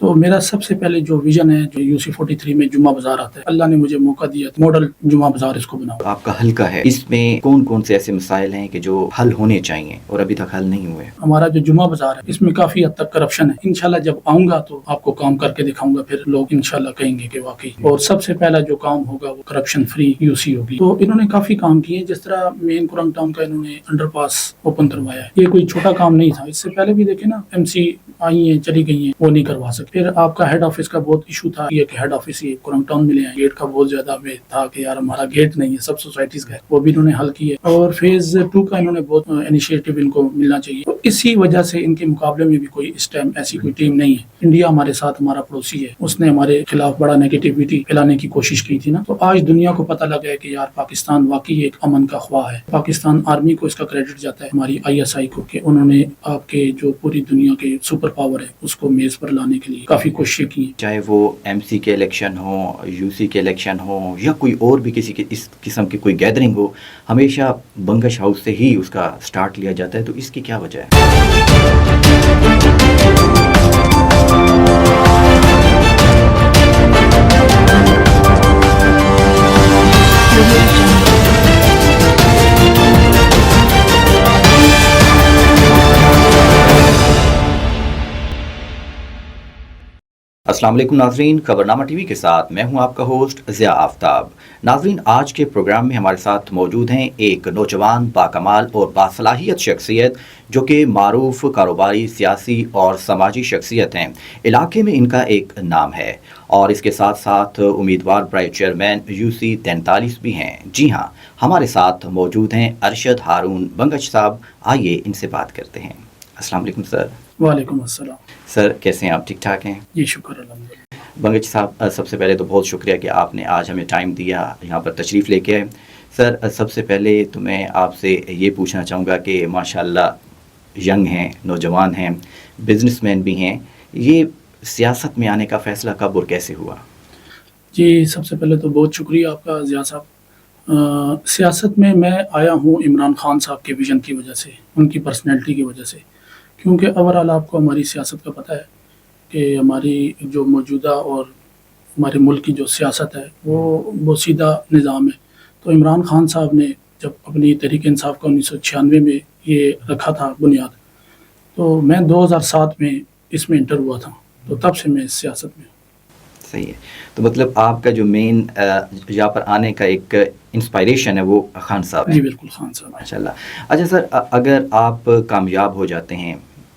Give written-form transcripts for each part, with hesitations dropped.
تو میرا سب سے پہلے جو ویژن ہے جو UC43 میں جمعہ بازار آتا ہے، اللہ نے مجھے موقع دیا ماڈل جمعہ بازار اس کو بناؤ۔ آپ کا حلقہ ہے، اس میں کون کون سے ایسے مسائل ہیں کہ جو حل ہونے چاہیے اور ابھی تک حل نہیں ہوئے؟ ہمارا جو جمعہ بازار ہے اس میں کافی حد تک کرپشن ہے، انشاءاللہ جب آؤں گا تو آپ کو کام کر کے دکھاؤں گا، پھر لوگ انشاءاللہ کہیں گے کہ واقعی۔ اور سب سے پہلا جو کام ہوگا وہ کرپشن فری UC ہوگی۔ تو انہوں نے کافی کام کیے، جس طرح مین کرنگ ٹاؤن کا انہوں نے انڈر پاس اوپن کروایا ہے، یہ کوئی چھوٹا کام نہیں تھا۔ اس سے پہلے بھی دیکھیں نا، MC آئی ہیں چلی گئی ہیں، وہ نہیں کروا سکتے۔ پھر آپ کا ہیڈ آفس کا بہت ایشو تھا، یہ کہ ہیڈ آفس یہ کرنگ ٹاؤن ملے ہیں، گیٹ کا بہت زیادہ میں تھا کہ یار ہمارا گیٹ نہیں ہے، سب سوسائٹیز کا ہے، وہ بھی انہوں نے حل کیے۔ اور فیز 2 کا انہوں نے بہت انیشیٹو ان کو ملنا چاہیے۔ تو اسی وجہ سے ان کے مقابلے میں بھی کوئی اس ٹائم ایسی کوئی ٹیم نہیں ہے۔ انڈیا ہمارے ساتھ ہمارا پڑوسی ہے، اس نے ہمارے خلاف بڑا نیگیٹیوٹی پھیلانے کی کوشش کی تھی نا، تو آج دنیا کو پتہ لگا ہے کہ یار پاکستان واقعی ایک امن کا خواہ ہے۔ پاکستان آرمی کو اس کا کریڈٹ جاتا ہے، ہماری ISI کو، کہ انہوں نے آپ کے جو پوری دنیا کے سپر پاور ہے اس کو میز پر لانے کے لیے کافی کوششیں کی ہیں۔ چاہے وہ MC کے الیکشن ہو، UC کے الیکشن ہو، یا کوئی اور بھی کسی کے اس قسم کی کوئی گیدرنگ ہو، ہمیشہ بنگش ہاؤس سے ہی اس کا سٹارٹ لیا جاتا ہے، تو اس کی کیا وجہ ہے؟ السلام علیکم ناظرین، خبرنامہ TV کے ساتھ میں ہوں آپ کا ہوسٹ ضیاء آفتاب۔ ناظرین، آج کے پروگرام میں ہمارے ساتھ موجود ہیں ایک نوجوان باکمال اور باصلاحیت شخصیت جو کہ معروف کاروباری، سیاسی اور سماجی شخصیت ہیں۔ علاقے میں ان کا ایک نام ہے اور اس کے ساتھ ساتھ امیدوار برائے چیئرمین UC43 بھی ہیں۔ جی ہاں، ہمارے ساتھ موجود ہیں ارشد ہارون بنگش صاحب۔ آئیے ان سے بات کرتے ہیں۔ السلام علیکم سر۔ وعلیکم السلام۔ سر کیسے ہیں آپ؟ ٹھیک ٹھاک ہیں؟ جی شکر الحمدللہ۔ بنگش صاحب، سب سے پہلے تو بہت شکریہ کہ آپ نے آج ہمیں ٹائم دیا، یہاں پر تشریف لے کے آئے۔ سر سب سے پہلے تو میں آپ سے یہ پوچھنا چاہوں گا کہ ماشاءاللہ ینگ ہیں، نوجوان ہیں، بزنس مین بھی ہیں، یہ سیاست میں آنے کا فیصلہ کب اور کیسے ہوا؟ جی سب سے پہلے تو بہت شکریہ آپ کا ضیاء صاحب۔ سیاست میں آیا ہوں عمران خان صاحب کے ویژن کی وجہ سے، ان کی پرسنالٹی کی وجہ سے، کیونکہ اوورآل آپ کو ہماری سیاست کا پتہ ہے کہ ہماری جو موجودہ اور ہمارے ملک کی جو سیاست ہے وہ سیدھا نظام ہے۔ تو عمران خان صاحب نے جب اپنی تحریک انصاف کا 1996 میں یہ رکھا تھا بنیاد، تو میں 2007 میں اس میں انٹر ہوا تھا، تو تب سے میں اس سیاست میں ہوں۔ صحیح ہے، تو مطلب آپ کا جو مین یہاں پر آنے کا ایک انسپائریشن ہے وہ خان صاحب ہے؟ جی بالکل، خان صاحب۔ ماشاءاللہ۔ اچھا سر، اگر آپ کامیاب ہو جاتے ہیں،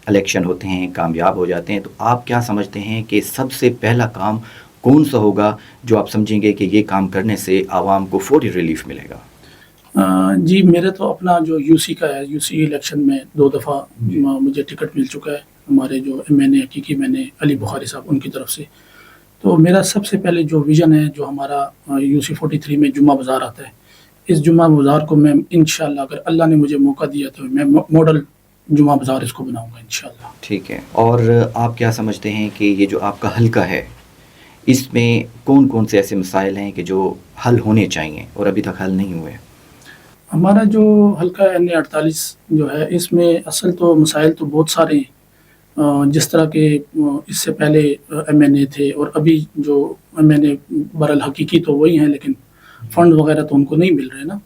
الیکشن ہوتے ہیں، کامیاب ہو جاتے ہیں، تو آپ کیا سمجھتے ہیں کہ سب سے پہلا کام کون سا ہوگا جو آپ سمجھیں گے کہ یہ کام کرنے سے عوام کو فوری ریلیف ملے گا؟ جی میرے تو اپنا جو UC کا ہے، UC الیکشن میں 2 دفعہ مجھے ٹکٹ مل چکا ہے، ہمارے جو MNA حقیقی MNA علی بخاری صاحب ان کی طرف سے۔ تو میرا سب سے پہلے جو ویژن ہے جو ہمارا UC43 میں جمعہ بازار آتا ہے، اس جمعہ بازار کو میں انشاءاللہ اگر اللہ نے مجھے موقع دیا تو میں ماڈل جمعہ بازار اس کو بناؤں گا انشاءاللہ۔ ٹھیک ہے، اور آپ کیا سمجھتے ہیں کہ یہ جو آپ کا حلقہ ہے، اس میں کون کون سے ایسے مسائل ہیں کہ جو حل ہونے چاہیے اور ابھی تک حل نہیں ہوئے؟ ہمارا جو حلقہ NA48 جو ہے، اس میں اصل تو مسائل تو بہت سارے ہیں، جس طرح کہ اس سے پہلے MNA تھے اور ابھی جو MNA برالحقیقی تو وہی ہیں، لیکن فنڈ وغیرہ تو ان کو نہیں مل رہے نا،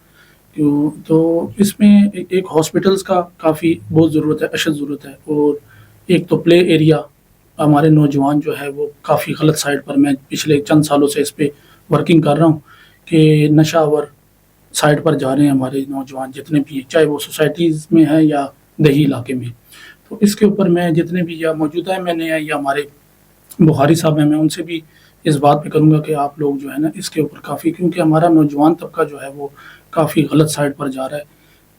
تو اس میں ایک ہاسپٹلز کا کافی بہت ضرورت ہے، اشد ضرورت ہے، اور ایک تو پلے ایریا، ہمارے نوجوان جو ہے وہ کافی غلط سائڈ پر، میں پچھلے چند سالوں سے اس پہ ورکنگ کر رہا ہوں کہ نشہ آور سائڈ پر جا رہے ہیں ہمارے نوجوان جتنے بھی ہیں، چاہے وہ سوسائٹیز میں ہیں یا دیہی علاقے میں۔ تو اس کے اوپر میں جتنے بھی یا موجودہ MNA ہیں یا ہمارے بخاری صاحب ہیں، میں ان سے بھی اس بات پہ کروں گا کہ آپ لوگ جو ہے نا اس کے اوپر کافی، کیونکہ ہمارا نوجوان طبقہ جو ہے وہ کافی غلط سائڈ پر جا رہا ہے۔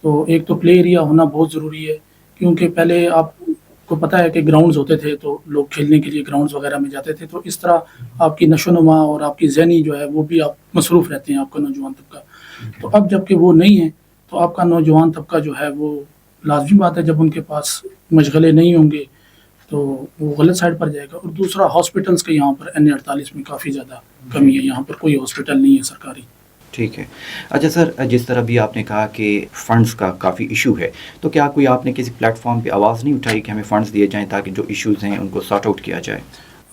تو ایک تو پلے ایریا ہونا بہت ضروری ہے، کیونکہ پہلے آپ کو پتہ ہے کہ گراؤنڈز ہوتے تھے تو لوگ کھیلنے کے لیے گراؤنڈز وغیرہ میں جاتے تھے، تو اس طرح آپ کی نشو و نما اور آپ کی ذہنی جو ہے وہ بھی آپ مصروف رہتے ہیں، آپ کا نوجوان طبقہ۔ تو اب جب کہ وہ نہیں ہے تو آپ کا نوجوان طبقہ جو ہے وہ لازمی بات ہے جب ان کے پاس مشغلے نہیں ہوں گے تو وہ غلط سائڈ پر جائے گا۔ اور دوسرا ہاسپٹلز کے یہاں پر NA48 میں کافی زیادہ کمی ہے، یہاں پر کوئی ہاسپٹل نہیں ہے سرکاری۔ ٹھیک ہے۔ اچھا سر، جس طرح بھی آپ نے کہا کہ فنڈز کا کافی ایشو ہے، تو کیا کوئی آپ نے کسی پلیٹ فارم پہ آواز نہیں اٹھائی کہ ہمیں فنڈز دیے جائیں تاکہ جو ایشوز ہیں ان کو سارٹ آؤٹ کیا جائے؟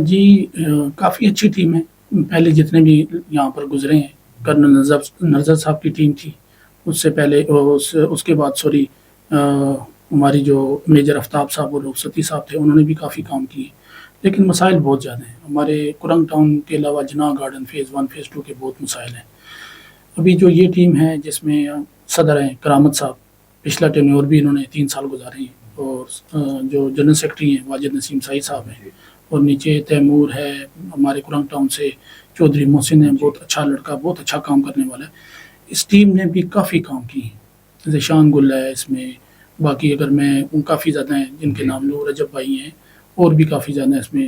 جی کافی اچھی ٹیم ہے. پہلے جتنے بھی یہاں پر گزرے ہیں، کرنل نظر صاحب کی ٹیم تھی، اس سے پہلے اس کے بعد سوری ہماری جو میجر آفتاب صاحب اور رخصتی صاحب تھے، انہوں نے بھی کافی کام کیے. لیکن مسائل بہت زیادہ ہیں ہمارے کرنگ ٹاؤن کے علاوہ. جناح گارڈن فیز 1 فیز 2 کے بہت مسائل ہیں. ابھی جو یہ ٹیم ہے جس میں صدر ہیں کرامت صاحب، پچھلا ٹینیور بھی انہوں نے 3 سال گزارے ہیں، اور جو جنرل سیکرٹری ہیں واجد نسیم سعید صاحب ہیں، اور نیچے تیمور ہے ہمارے کرنگ ٹاؤن سے، چودھری محسن ہے، بہت اچھا لڑکا، بہت اچھا کام کرنے والا ہے. اس ٹیم نے بھی کافی کام کی. ذیشان گل ہے اس میں، باقی اگر میں کافی زیادہ ہیں جن کے نام لوں، رجب بھائی ہیں، اور بھی کافی زیادہ ہیں اس میں.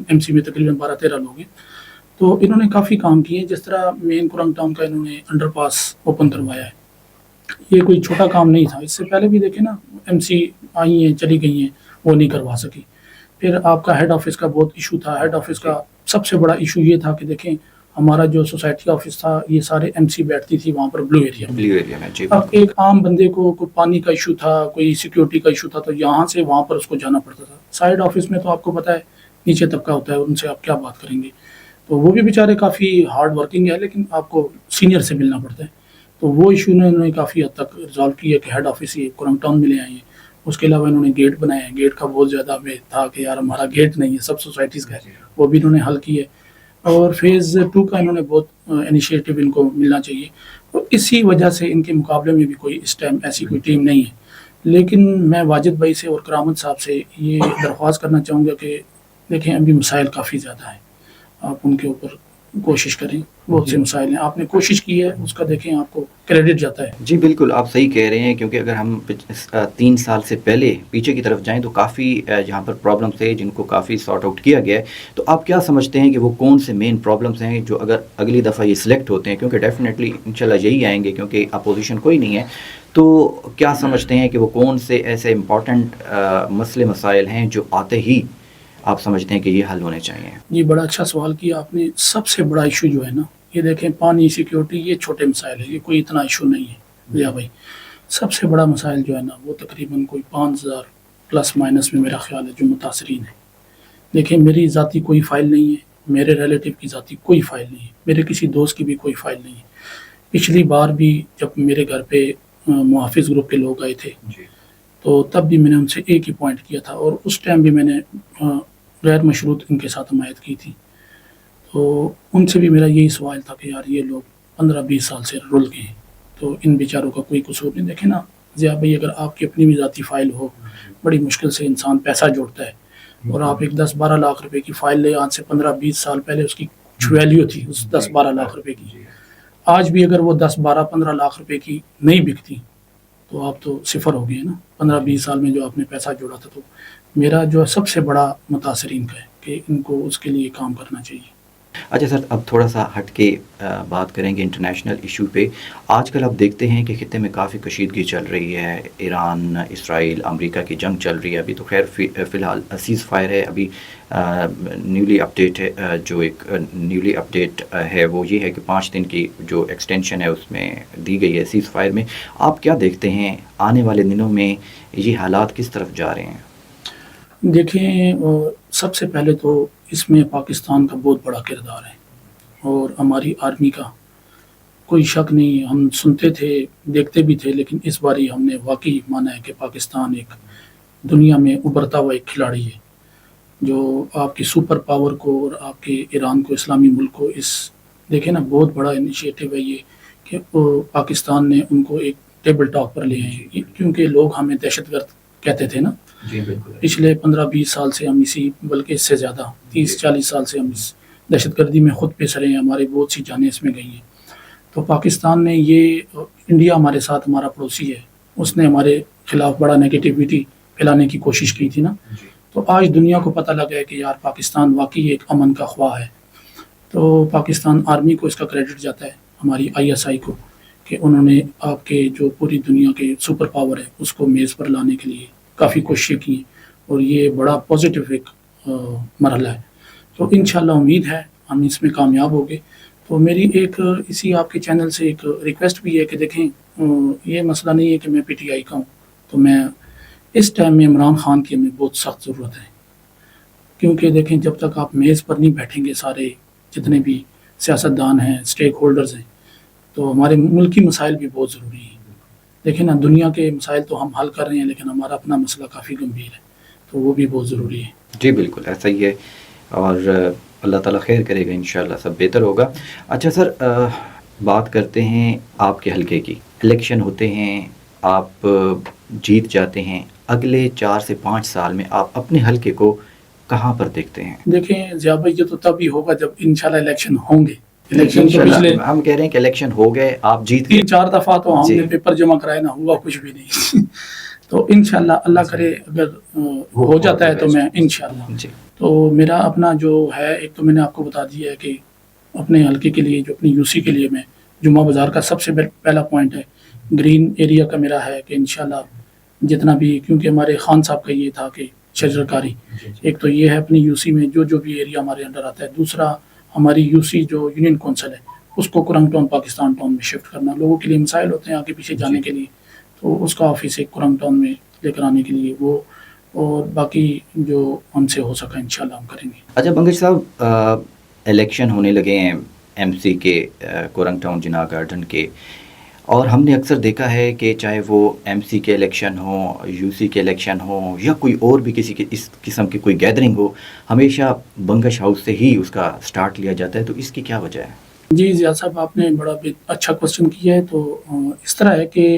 ایم سی میں تقریباً 12-13 لوگ ہیں. تو انہوں نے کافی کام کیے. جس طرح مین کرنگ ٹاؤن کا انہوں نے انڈر پاس اوپن کروایا ہے، یہ کوئی چھوٹا کام نہیں تھا. اس سے پہلے بھی دیکھیں نا، ایم سی آئی ہیں چلی گئی ہیں، وہ نہیں کروا سکی. پھر آپ کا ہیڈ آفس کا بہت ایشو تھا. ہیڈ آفس کا سب سے بڑا ایشو یہ تھا کہ دیکھیں ہمارا جو سوسائٹی آفس تھا، یہ سارے ایم سی بیٹھتی تھی وہاں پر بلو ایریا میں. جی اب ایک عام بندے کو کوئی پانی کا ایشو تھا، کوئی سیکیورٹی کا ایشو تھا، تو یہاں سے وہاں پر اس کو جانا پڑتا تھا. سائڈ آفس میں تو آپ کو پتہ ہے نیچے طبقہ ہوتا ہے، ان سے آپ کیا بات کریں گے. تو وہ بھی بیچارے کافی ہارڈ ورکنگ ہے، لیکن آپ کو سینئر سے ملنا پڑتا ہے. تو وہ ایشو انہوں نے کافی حد تک ریزالو کیا کہ ہیڈ آفس یہ کرنگ ٹاؤن میں لے آئے ہیں. اس کے علاوہ انہوں نے گیٹ بنایا ہے. گیٹ کا بہت زیادہ ہمیں تھا کہ یار ہمارا گیٹ نہیں ہے، سب سوسائٹیز کا ہے، وہ بھی انہوں نے حل کی ہے. اور فیز 2 کا انہوں نے بہت انیشیٹو ان کو ملنا چاہیے. تو اسی وجہ سے ان کے مقابلے میں بھی کوئی اس ٹائم ایسی کوئی ٹیم نہیں ہے. لیکن میں واجد بھائی سے اور کرامت صاحب سے یہ درخواست کرنا چاہوں گا کہ دیکھیں ابھی مسائل کافی زیادہ ہیں، آپ ان کے اوپر کوشش کریں. بہت سے مسائل ہیں، آپ نے کوشش کی ہے، اس کا دیکھیں آپ کو کریڈٹ جاتا ہے. جی بالکل آپ صحیح کہہ رہے ہیں، کیونکہ اگر ہم 3 سال سے پہلے پیچھے کی طرف جائیں تو کافی جہاں پر پرابلمس تھے جن کو کافی سارٹ آؤٹ کیا گیا ہے. تو آپ کیا سمجھتے ہیں کہ وہ کون سے مین پرابلمس ہیں جو اگر اگلی دفعہ یہ سلیکٹ ہوتے ہیں، کیونکہ ڈیفینیٹلی انشاءاللہ یہی آئیں گے کیونکہ اپوزیشن کوئی نہیں ہے، تو کیا سمجھتے ہیں کہ وہ کون سے ایسے امپورٹنٹ مسئلے مسائل ہیں جو آتے ہی آپ سمجھتے ہیں کہ یہ حل ہونے چاہیے؟ جی بڑا اچھا سوال کیا آپ نے. سب سے بڑا ایشو جو ہے نا، یہ دیکھیں پانی، سیکیورٹی، یہ چھوٹے مسائل ہیں، یہ کوئی اتنا ایشو نہیں ہے ضیاء بھائی. سب سے بڑا مسائل جو ہے نا، وہ تقریباً کوئی 5000 پلس مائنس میں میرا خیال ہے جو متاثرین ہیں. دیکھیں میری ذاتی کوئی فائل نہیں ہے، میرے ریلیٹیو کی ذاتی کوئی فائل نہیں ہے، میرے کسی دوست کی بھی کوئی فائل نہیں ہے. پچھلی بار بھی جب میرے گھر پہ محافظ گروپ کے لوگ آئے تھے، تو تب بھی میں نے ان سے ایک ہی پوائنٹ کیا تھا، اور اس ٹائم بھی میں نے غیر مشروط ان کے ساتھ حمایت کی تھی. تو ان سے بھی میرا یہی سوال تھا کہ یار یہ لوگ 15-20 سال سے رول گئے ہیں، تو ان بیچاروں کا کوئی قصور نہیں. دیکھیں نا ضیاء بھائی، اگر آپ کی اپنی بھی ذاتی فائل ہو، بڑی مشکل سے انسان پیسہ جوڑتا ہے، اور آپ ایک 10-12 لاکھ روپے کی فائل لے، آج سے 15-20 سال پہلے اس کی ویلیو تھی اس 10-12 لاکھ روپے کی. آج بھی اگر وہ 10-12-15 لاکھ روپے کی نہیں بکتی تو آپ تو صفر ہو گئے نا. 15-20 سال میں جو آپ نے پیسہ جوڑا تھا. تو میرا جو سب سے بڑا متاثرین کا ہے کہ ان کو اس کے لیے کام کرنا چاہیے. اچھا سر، اب تھوڑا سا ہٹ کے بات کریں گے انٹرنیشنل ایشو پہ. آج کل آپ دیکھتے ہیں کہ خطے میں کافی کشیدگی چل رہی ہے. ایران، اسرائیل، امریکہ کی جنگ چل رہی ہے. ابھی تو خیر فی الحال سیز فائر ہے. ابھی نیولی اپڈیٹ ہے، جو ایک نیولی اپڈیٹ ہے وہ یہ ہے کہ 5 دن کی جو ایکسٹینشن ہے اس میں دی گئی ہے سیز فائر میں. آپ کیا دیکھتے ہیں آنے والے دنوں میں یہ حالات کس طرف جا رہے ہیں؟ دیکھیں سب سے پہلے تو اس میں پاکستان کا بہت بڑا کردار ہے، اور ہماری آرمی کا کوئی شک نہیں. ہم سنتے تھے، دیکھتے بھی تھے، لیکن اس باری ہم نے واقعی مانا ہے کہ پاکستان ایک دنیا میں ابھرتا ہوا ایک کھلاڑی ہے، جو آپ کی سپر پاور کو اور آپ کے ایران کو، اسلامی ملک کو، اس دیکھیں نا بہت بڑا انیشیٹو ہے یہ کہ پاکستان نے ان کو ایک ٹیبل ٹاک پر لے آئے. کیونکہ لوگ ہمیں دہشت گرد کہتے تھے نا، پچھلے 15-20 سال سے ہم اسی، بلکہ اس سے زیادہ 30-40 سال سے ہم اس دہشت گردی میں خود پہ سرے ہیں. ہماری بہت سی جانیں اس میں گئی ہیں. تو پاکستان نے یہ، انڈیا ہمارے ساتھ ہمارا پڑوسی ہے، اس نے ہمارے خلاف بڑا نیگیٹیوٹی پھیلانے کی کوشش کی تھی نا. تو آج دنیا کو پتہ لگا ہے کہ یار پاکستان واقعی ایک امن کا خواہ ہے. تو پاکستان آرمی کو اس کا کریڈٹ جاتا ہے، ہماری ISI کو، کہ انہوں نے آپ کے جو پوری دنیا کے سپر پاور ہے اس کو میز پر لانے کے لیے کافی کوششیں کی، اور یہ بڑا پازیٹیو ایک مرحلہ ہے. تو انشاءاللہ امید ہے ہم اس میں کامیاب ہوں گے. تو میری ایک اسی آپ کے چینل سے ایک ریکویسٹ بھی ہے کہ دیکھیں یہ مسئلہ نہیں ہے کہ میں PTI کا ہوں، تو میں اس ٹائم میں عمران خان کی ہمیں بہت سخت ضرورت ہے. کیونکہ دیکھیں جب تک آپ میز پر نہیں بیٹھیں گے سارے جتنے بھی سیاستدان ہیں اسٹیک ہولڈرز ہیں تو ہمارے ملکی مسائل بھی بہت ضروری ہیں. دیکھیں نا دنیا کے مسائل تو ہم حل کر رہے ہیں لیکن ہمارا اپنا مسئلہ کافی گمبھیر ہے تو وہ بھی بہت ضروری ہے. جی بالکل ایسا ہی ہے اور اللہ تعالیٰ خیر کرے گا انشاءاللہ سب بہتر ہوگا. اچھا سر بات کرتے ہیں آپ کے حلقے کی. الیکشن ہوتے ہیں آپ جیت جاتے ہیں اگلے 4 سے 5 سال میں آپ اپنے حلقے کو کہاں پر دیکھتے ہیں؟ دیکھیں ضیاء بھائی یہ تو تب ہی ہوگا جب انشاءاللہ الیکشن ہوں گے. الیکشن تو پچھلے ہم کہہ رہے ہیں کہ الیکشن ہو گئے آپ جیت گئے 3-4 دفعہ تو ہم جی. نے پیپر جمع کرائے نہ ہوا کچھ بھی نہیں تو انشاءاللہ اللہ کرے اگر ہو جاتا ہے تو میں انشاءاللہ. جی تو میرا اپنا جو ہے ایک تو میں نے آپ کو بتا دیا ہے کہ اپنے حلقے کے لیے جو اپنی یو سی کے لیے میں جمعہ بازار کا سب سے پہلا پوائنٹ ہے گرین ایریا کا میرا ہے کہ انشاءاللہ جتنا بھی کیونکہ ہمارے خان صاحب کا یہ تھا کہ شجر کاری ایک تو یہ ہے اپنی یو سی میں جو بھی ایریا ہمارے انڈر آتا ہے. دوسرا ہماری یو سی جو یونین کونسل ہے اس کو کرنگ ٹاؤن پاکستان ٹاؤن میں شفٹ کرنا. لوگوں کے لیے مسائل ہوتے ہیں آگے پیچھے جانے کے لیے تو اس کا آفس ایک کرنگ ٹاؤن میں لے کر آنے کے لیے وہ اور باقی جو ہم سے ہو سکا انشاءاللہ ہم کریں گے. اچھا بنگش صاحب الیکشن ہونے لگے ہیں ایم سی کے کورنگ ٹاؤن جناح گارڈن کے اور ہم نے اکثر دیکھا ہے کہ چاہے وہ ایم سی کے الیکشن ہوں یو سی کے الیکشن ہوں یا کوئی اور بھی کسی اس قسم کی کوئی گیدرنگ ہو ہمیشہ بنگش ہاؤس سے ہی اس کا سٹارٹ لیا جاتا ہے تو اس کی کیا وجہ ہے؟ جی ضیاء صاحب آپ نے بڑا اچھا کوسچن کیا ہے. تو اس طرح ہے کہ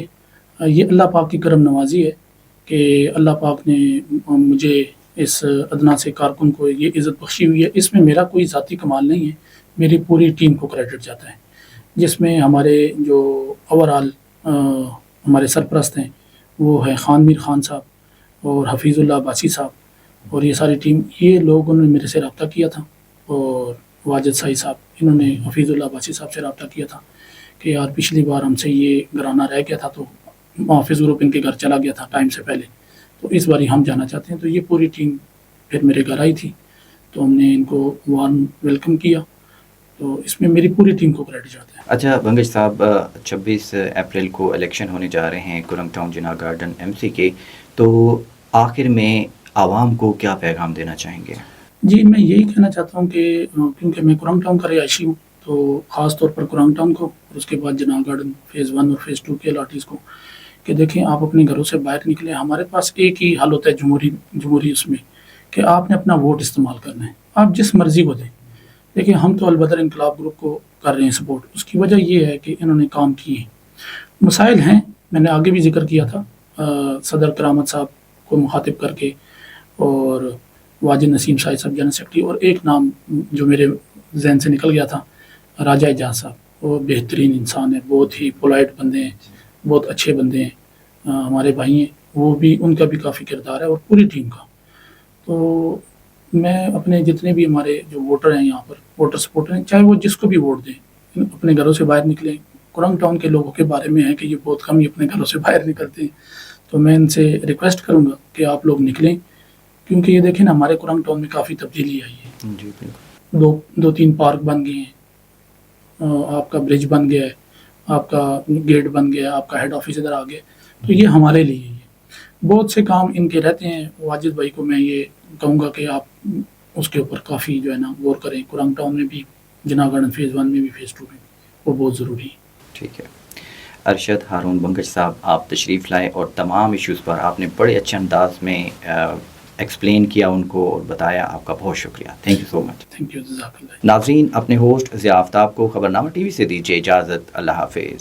یہ اللہ پاک کی کرم نوازی ہے کہ اللہ پاک نے مجھے اس ادنا سے کارکن کو یہ عزت بخشی ہوئی ہے. اس میں میرا کوئی ذاتی کمال نہیں ہے میری پوری ٹیم کو کریڈٹ جاتا ہے جس میں ہمارے جو اوورآل ہمارے سرپرست ہیں وہ ہے خان میر خان صاحب اور حفیظ اللہ عباسی صاحب اور یہ ساری ٹیم. یہ لوگوں نے میرے سے رابطہ کیا تھا اور واجد سائی صاحب انہوں نے حفیظ اللہ عباسی صاحب سے رابطہ کیا تھا کہ یار پچھلی بار ہم سے یہ گھرانہ رہ گیا تھا تو محافظ گروپ ان کے گھر چلا گیا تھا ٹائم سے پہلے تو اس باری ہم جانا چاہتے ہیں. تو یہ پوری ٹیم پھر میرے گھر آئی تھی تو ہم نے ان کو وارم ویلکم کیا تو اس میں میری پوری ٹیم کو کریڈٹ جاتا ہے. اچھا بنگش صاحب 26 اپریل کو الیکشن ہونے جا رہے ہیں کرنگ ٹاؤن جناح گارڈن ایم سی کے تو آخر میں عوام کو کیا پیغام دینا چاہیں گے؟ جی میں یہی کہنا چاہتا ہوں کہ کیونکہ میں کرنگ ٹاؤن کا رہائشی ہوں تو خاص طور پر کرنگ ٹاؤن کو اور اس کے بعد جناح گارڈن فیز 1 اور فیز 2 کے الاٹیز کو کہ دیکھیں آپ اپنے گھروں سے باہر نکلیں. ہمارے پاس ایک ہی حل ہوتا ہے جمہوری اس میں کہ آپ نے اپنا ووٹ استعمال کرنا ہے آپ جس مرضی کو دیں. دیکھیں ہم تو البدر انقلاب گروپ کو کر رہے ہیں سپورٹ. اس کی وجہ یہ ہے کہ انہوں نے کام کیے ہیں. مسائل ہیں میں نے آگے بھی ذکر کیا تھا صدر کرامت صاحب کو مخاطب کر کے اور واجد نسیم شاہد صاحب جنرل سیکرٹری اور ایک نام جو میرے ذہن سے نکل گیا تھا راجہ اعجاز صاحب. وہ بہترین انسان ہے بہت ہی پولائٹ بندے ہیں بہت اچھے بندے ہیں ہمارے بھائی ہیں. وہ بھی ان کا بھی کافی کردار ہے اور پوری ٹیم کا. تو میں اپنے جتنے بھی ہمارے جو ووٹر ہیں یہاں پر ووٹر سپورٹر ہیں چاہے وہ جس کو بھی ووٹ دیں اپنے گھروں سے باہر نکلیں. کرنگ ٹاؤن کے لوگوں کے بارے میں ہے کہ یہ بہت کم ہی اپنے گھروں سے باہر نکلتے ہیں تو میں ان سے ریکویسٹ کروں گا کہ آپ لوگ نکلیں کیونکہ یہ دیکھیں نا ہمارے کرنگ ٹاؤن میں کافی تبدیلی آئی ہے. جی بالکل 2-3 پارک بن گئے ہیں آپ کا برج بن گیا ہے آپ کا گیٹ بن گیا آپ کا ہیڈ آفس ادھر آ گیا. تو یہ ہمارے لیے ہی ہے بہت سے کام ان کے رہتے ہیں. واجد بھائی کو میں یہ کہوں گا کہ آپ اس کے اوپر کافی جو ہے نا غور کریں. کرنگ ٹاؤن میں بھی جناح گارڈن فیز 1 میں بھی فیز 2 میں وہ بہت ضروری ہے. ٹھیک ہے. ارشد ہارون بنگش صاحب آپ تشریف لائے اور تمام ایشوز پر آپ نے بڑے اچھے انداز میں ایکسپلین کیا ان کو اور بتایا. آپ کا بہت شکریہ. Thank you so much. Thank you جزاک اللہ. ناظرین اپنے ہوسٹ ضیاء آفتاب کو خبرنامہ ٹی وی سے دیجیے اجازت. اللہ حافظ.